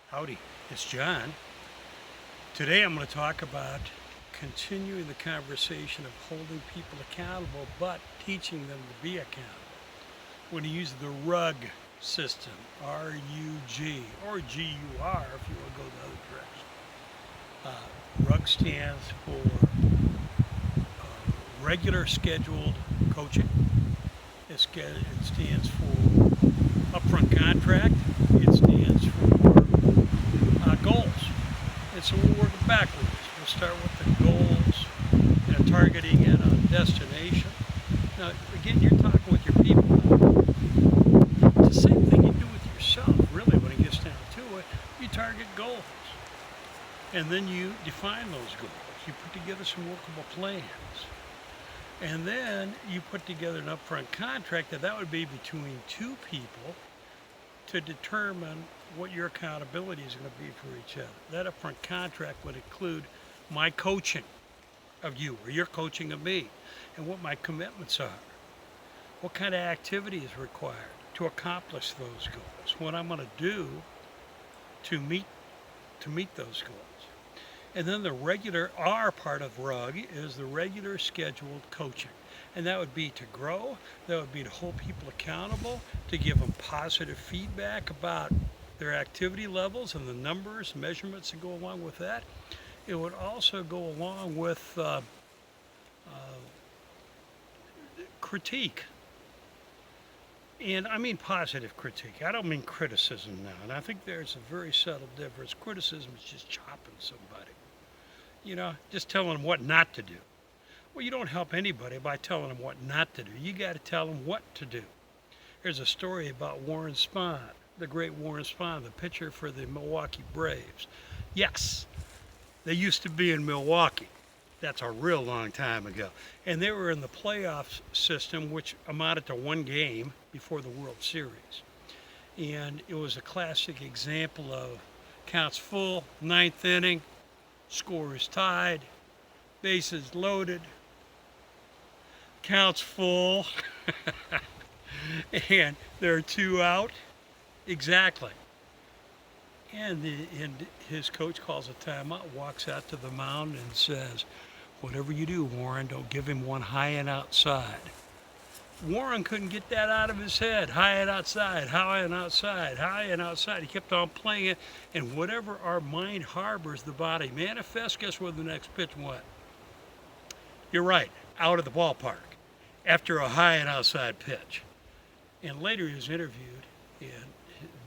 Howdy, it's John. Today I'm going to talk about continuing the conversation of holding people accountable but teaching them to be accountable. We're going to use the RUG system, R-U-G, or G-U-R if you want to go the other direction. RUG stands for regular scheduled coaching. It stands for upfront contract. It stands for goals. And so we'll work it backwards. We'll start with the goals, targeting it on destination. Now, again, you're talking with your people. It's the same thing you do with yourself, really, when it gets down to it. You target goals. And then you define those goals. You put together some workable plans. And then you put together an upfront contract that would be between two people to determine what your accountability is going to be for each other. That upfront contract would include my coaching of you or your coaching of me and what my commitments are, what kind of activity is required to accomplish those goals, what I'm going to do to meet those goals. And then the regular R part of RUG is the regular scheduled coaching. And that would be to grow, that would be to hold people accountable, to give them positive feedback about their activity levels and the numbers, measurements that go along with that. It would also go along with critique. And I mean positive critique. I don't mean criticism now. And I think there's a very subtle difference. Criticism is just chopping somebody. Just telling them what not to do. Well, you don't help anybody by telling them what not to do. You got to tell them what to do. There's a story about Warren Spahn, the great Warren Spahn, the pitcher for the Milwaukee Braves. Yes, they used to be in Milwaukee. That's a real long time ago. And they were in the playoff system, which amounted to one game before the World Series. And it was a classic example of counts full, ninth inning, score is tied, bases loaded, counts full, and there are two out. Exactly. And his coach calls a timeout, walks out to the mound and says, "Whatever you do, Warren, don't give him one high and outside." Warren couldn't get that out of his head. High and outside, high and outside, high and outside. He kept on playing it, and whatever our mind harbors, the body manifests. Guess where the next pitch went? You're right, out of the ballpark after a high and outside pitch. And later he was interviewed, and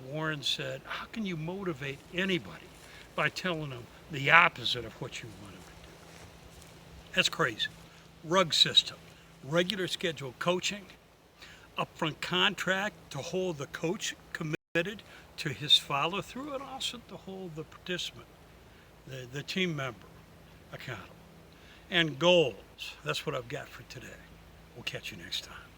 Warren said, "How can you motivate anybody by telling them the opposite of what you want them to do?" That's crazy. RUG system. Regular scheduled coaching, upfront contract to hold the coach committed to his follow through, and also to hold the participant, the team member, accountable. And goals. That's what I've got for today. We'll catch you next time.